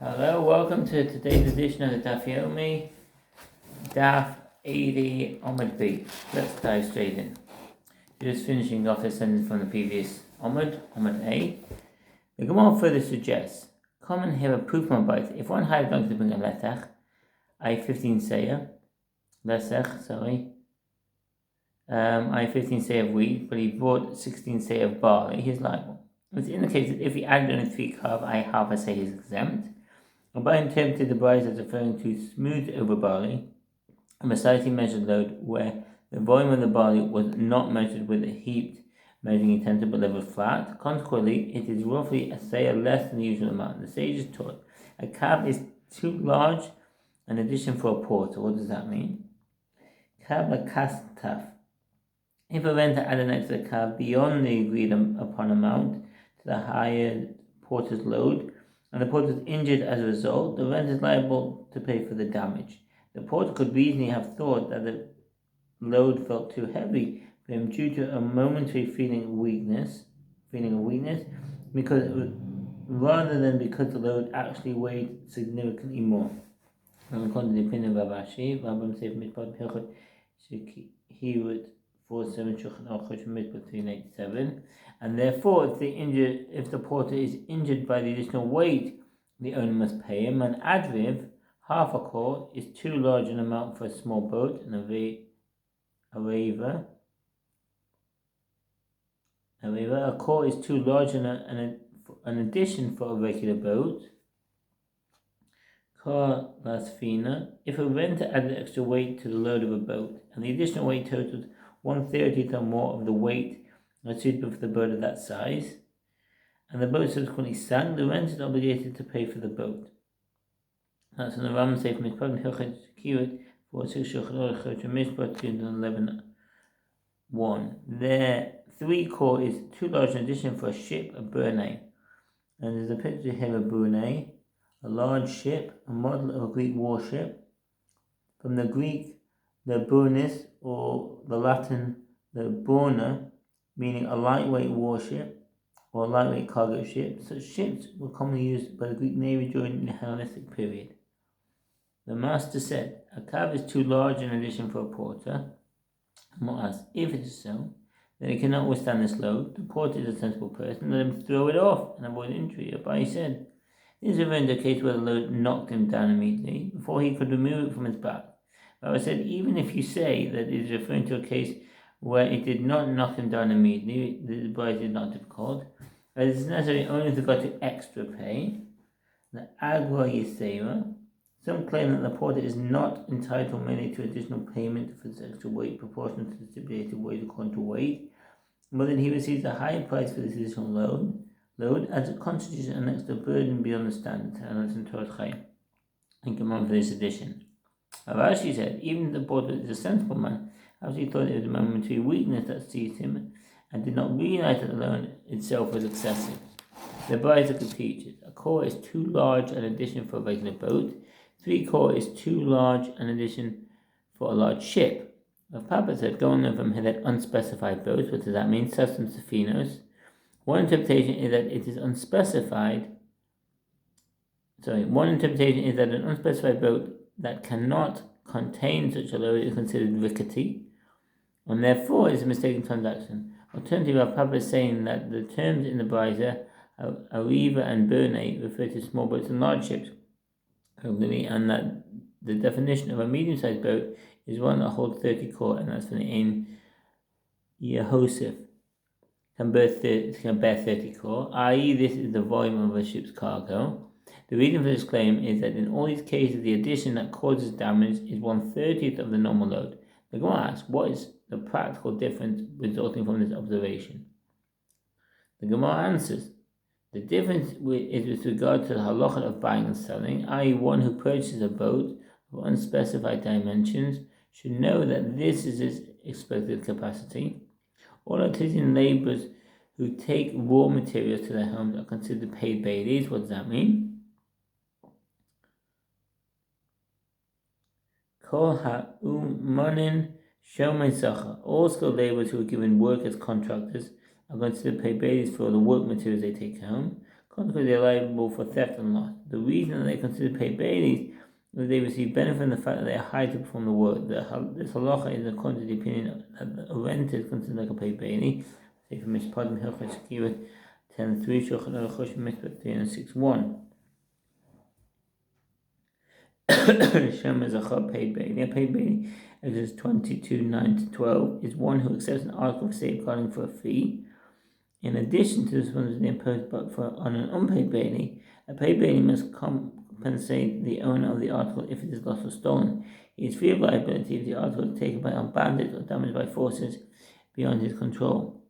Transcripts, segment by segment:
Hello, welcome to today's edition of the Daf Yomi, Daf 80 Omid B. Let's dive straight in. Just finishing off a sentence from the previous Omid A. The Gemara further suggests, common here a proof on both. If one hired a donkey to bring a letech, I 15 seah, I 15 seah of wheat, but he brought 16 seah of barley, he's liable. It's indicated if he added only 3 carb, I half a seah is exempt. Rabbi interpreted the bride as referring to smooth over barley, a precisely measured load where the volume of the barley was not measured with a heaped measuring utensil but leveled flat. Consequently, it is roughly a seah less than the usual amount. The sages taught a cab is too large an addition for a porter. What does that mean? Cab a kastaf. If a renter added an extra cab beyond the agreed upon amount to the higher porter's load, and the porter is injured as a result, the renter is liable to pay for the damage. The porter could reasonably have thought that the load felt too heavy for him due to a momentary feeling of weakness, because rather than because the load actually weighed significantly more. And according to the opinion of Ravashi, Bava Metzia Daf, he would 47 Shulchan Aruch 387, and therefore if the porter is injured by the additional weight, the owner must pay him. An adriv, half a core, is too large an amount for a small boat, and a core is too large an addition for a regular boat. Car lasfina, if a renter added extra weight to the load of a boat, and the additional weight totaled 1/30 or more of the weight suitable for the boat of that size, and the boat subsequently sank, the renter is obligated to pay for the boat. That's in the Ram Seif Mishpat Hilchot Kiwit 46 Shulchan Aruch Mishpat 211:1. Their 3 core is too large an addition for a ship, a burnei. And there's a picture here of a burnei, a large ship, a model of a Greek warship. From the Greek, the burnis, or the Latin, the burner, meaning a lightweight warship or a lightweight cargo ship. Such ships were commonly used by the Greek Navy during the Hellenistic period. The master said, a cab is too large an addition for a porter. Asked, if it is so, then it cannot withstand this load. The porter is a sensible person, let him throw it off and avoid injury. Abai said, this is a case where the load knocked him down immediately before he could remove it from his back. But I said, even if you say that it is referring to a case where it did not knock him down immediately, the bride is not difficult, but it is necessary only if they got to extra pay. The agua yisera, some claim that the porter is not entitled merely to additional payment for this extra weight proportional to the stipulated weight according to weight, but that he receives a higher price for this additional load as it constitutes an extra burden beyond the standard. And that's in Torah Chaim. Thank you, Mom, for this addition. Ravashi said, even if the porter is a sensible man, as he thought it was a momentary weakness that seized him, and did not realize that the loan itself was excessive. The Brisa could teach it. A core is too large an addition for a regular boat. 3 core is too large an addition for a large ship. Rav Papa said, going on from here that unspecified boats, what does that mean? Sassim Safinos. One interpretation is that it is unspecified. One interpretation is that an unspecified boat that cannot contain such a load is considered rickety, and therefore is a mistaken transaction. Alternatively, Rav Papa is saying that the terms in the Brisa, Ariva and Burnei, refer to small boats and large ships, and that the definition of a medium-sized boat is one that holds 30 core, and that's from the Ein Yehosef. Can bear 30 core, i.e. this is the volume of a ship's cargo. The reason for this claim is that in all these cases, the addition that causes damage is 1/30 of the normal load. The Gemara asks, what is the practical difference resulting from this observation? The Gemara answers, the difference is with regard to the halakha of buying and selling, i.e. one who purchases a boat of unspecified dimensions should know that this is its expected capacity. All artisan laborers who take raw materials to their homes are considered paid baileys. What does that mean? Kol ha'umanin shomei sacha. All skilled laborers who are given work as contractors are considered paid baileys for the work materials they take home. Consequently, they are liable for theft and loss. The reason that they consider paid baileys is that they receive benefit from the fact that they are hired to perform the work. This halacha is according to the opinion that a renter is considered like a paid bailey. Say from Mishpatim Hilchot Shekirah 10:3, Shulchan Aruch Mitzvah 306:1. Shem is a paid bailey. A paid bailey, Exodus 22:9-12, is one who accepts an article for safeguarding for a fee. In addition to the responsibility imposed on an unpaid bailey, a paid bailey must compensate the owner of the article if it is lost or stolen. He is free of liability if the article is taken by armed bandits or damaged by forces beyond his control.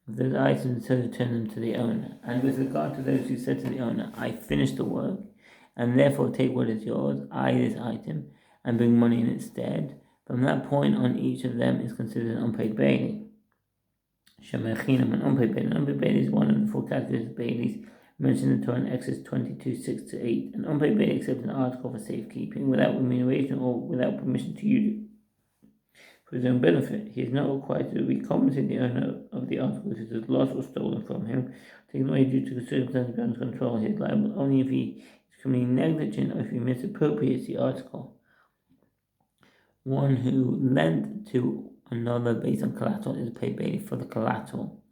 If those items, so return them to the owner. And with regard to those who said to the owner, I finished the work, and therefore take what is yours, this item, and bring money in its stead, from that point on each of them is considered an unpaid bailey. Shemechinam, an unpaid bailey. An unpaid bailey is one of the four categories of bailies mentioned in the Torah in Exodus 22:6-8. An unpaid bailey accepts an article for safekeeping without remuneration or without permission to use it for his own benefit. He is not required to recompensate the owner of the article if it is lost or stolen from him, taken away due to the circumstances beyond his control. He is liable only if he is criminally negligent or if he misappropriates the article. One who lent to another based on collateral is paid bailey for the collateral.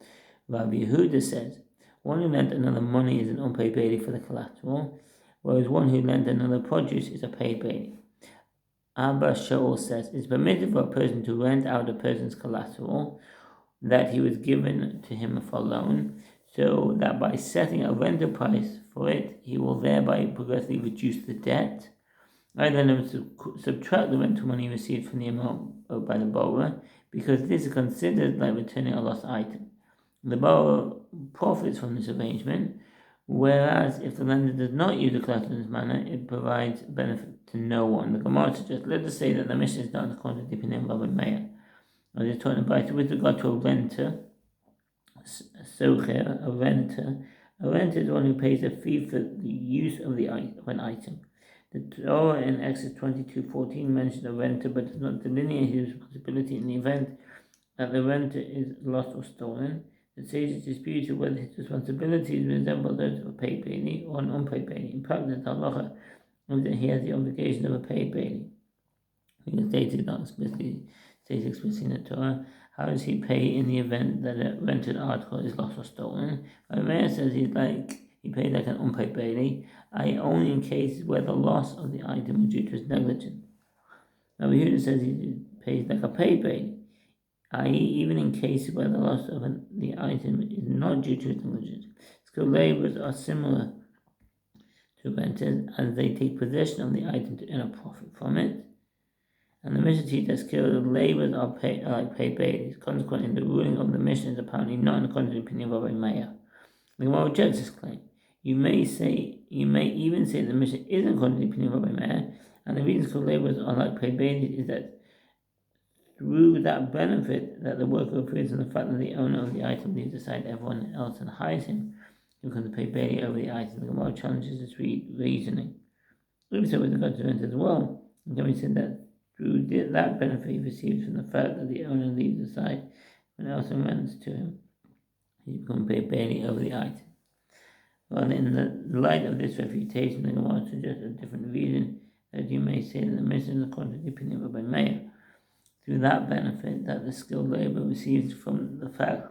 Rabbi Yehuda says, one who lent another money is an unpaid bailey for the collateral, whereas one who lent another produce is a paid bailey. Abba Shaul says, it's permitted for a person to rent out a person's collateral that he was given to him for loan, so that by setting a rental price for it, he will thereby progressively reduce the debt. Rather than subtract the rental money received from the amount owed by the borrower, because this is considered like returning a lost item. The borrower profits from this arrangement, whereas if the lender does not use the collateral in this manner, it provides benefit to no one. The Gemara suggests, let us say that the mission is not according to the opinion of Bava Metzia. I was just talking about with regard to a renter, a renter is one who pays a fee for the use of an item. The Torah in Exodus 22:14 mentions a renter, but does not delineate his responsibility in the event that the renter is lost or stolen. The sages disputed whether his responsibilities resemble those of a paid bailey or an unpaid bailey. In practice, the halacha is that he has the obligation of a paid bailey. Because stated not explicitly in the Torah, how does he pay in the event that a rented article is lost or stolen? Rameir says he paid like an unpaid bailey, only in cases where the loss of the item was due to his negligence. Rabbi Yehuda says he pays like a paid bailey, even in cases where the loss of the item is not due to his negligence. Skilled laborers are similar to renters as they take possession of the item to earn a profit from it. And the Mishnah teaches that skilled laborers are like paid bailies. Consequently, the ruling of the Mishnah is apparently not in accordance with the opinion of Bava Metzia. The Gemara rejects this claim. You may even say the Mishnah isn't according to the opinion of Bava Metzia, and the reason skilled laborers are like paid bailies is that through that benefit that the worker accrues and the fact that the owner of the item leaves aside everyone else and hires him, he becomes a paid bailey over the item. The Gemara challenges this reasoning. We said with regard to rent as well, and then we said that through that benefit he receives from the fact that the owner leaves aside when else rents to him, he becomes a paid bailey over the item. Well, in the light of this refutation, the Gemara suggests a different reason that you may say that the Mishnah is according to the opinion of Bava Metzia. Through that benefit that the skilled laborer receives from the fact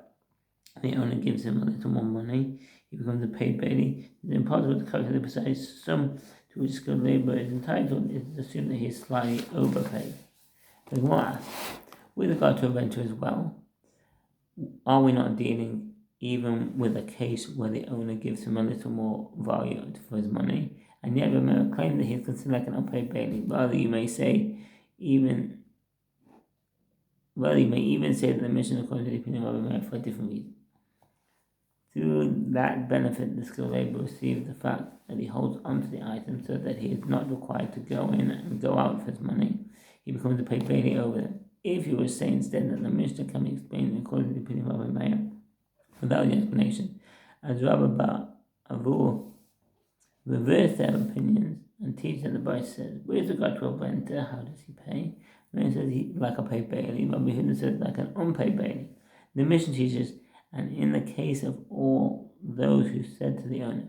the owner gives him a little more money, he becomes a paid bailey. It is impossible to calculate the precise sum to which skilled laborer is entitled. It is assumed that he is slightly overpaid. The Gemara asks, with regard to a renter as well, are we not dealing even with a case where the owner gives him a little more value for his money, and yet remember claim that he is considered like an unpaid bailey? Rather, you may even say that the mission is according to the opinion of Bava Metzia for a different reason. Through that benefit, the skilled laborer receives the fact that he holds onto the item so that he is not required to go in and go out for his money. He becomes a paid bailey over them. If you were saying instead that the Mishnah can be explained according to the opinion of Bava Metzia without the explanation, as Rabbi Avur reversed their opinions and teach that the Bible says, with regard to a renter, how does he pay? When it says like a paid bailey, Rabbi Yehuda says like an unpaid bailey. The mission teaches, and in the case of all those who said to the owner,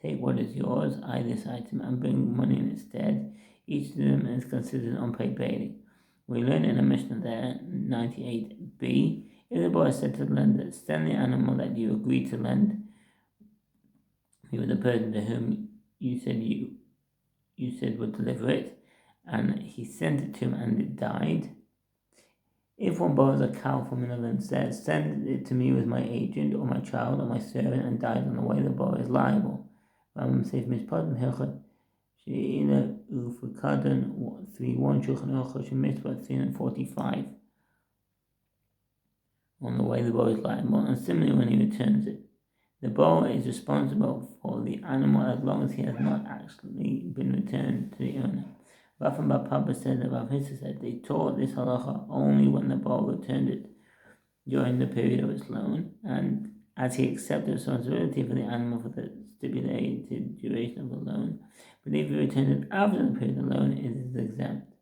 take what is yours, this item, and bring money in its stead, each of them is considered an unpaid bailey. We learn in the Mishnah there, 98b, if the borrower said to the lender, send the animal that you agreed to lend me with the person to whom you said would deliver it, and he sent it to him and it died. If one borrows a cow from another and says, send it to me with my agent or my child or my servant, and dies on the way, the borrower is liable. Bava Metzia Daf, She'ina Ufakadan 3:1 Shulchan Aruch Mitzvah 345. On the way, the borrower is liable, and similarly when he returns it. The borrower is responsible for the animal as long as he has not actually been returned to the owner. Rav Bar Papa said that Rav Hissa said they taught this halacha only when the borrower returned it during the period of its loan, and as he accepted responsibility for the animal for the stipulated duration of the loan. But if he returned it after the period of the loan, it is exempt.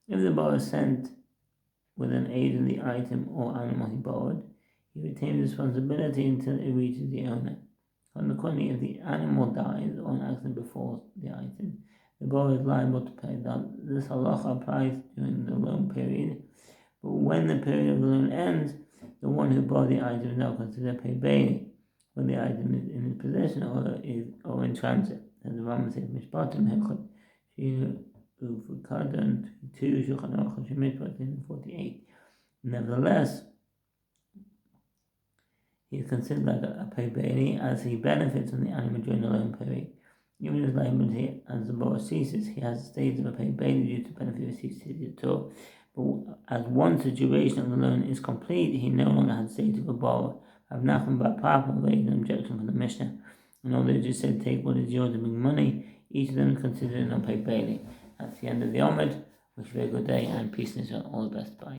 If the borrower sent with an agent the item or animal he borrowed, he retains responsibility until it reaches the owner. Consequently, if the animal dies or an accident befalls the item, the borrower is liable to pay. This halacha applies during the loan period, but when the period of the loan ends, the one who borrowed the item is now considered paid bailey when the item is in his possession or in transit. As the Rambam says, Mishpatim Hechot Ufakadan 2 Shulchan Aruch Mitzvah 48. Nevertheless, he is considered like a paid bailey as he benefits from the animal during the loan period. Even his liability as the borrower ceases, he has the status of a paid bailey due to benefit received at all. But as once the duration of the loan is complete, he no longer has the status of a borrower. Rav Nachman Bar Papa raised an objection from the Mishnah. And although they just said take what is yours and bring money, each of them is considered an unpaid bailey. That's the end of the Omid. Wish you a very good day and peace and Israel. All the best. Bye.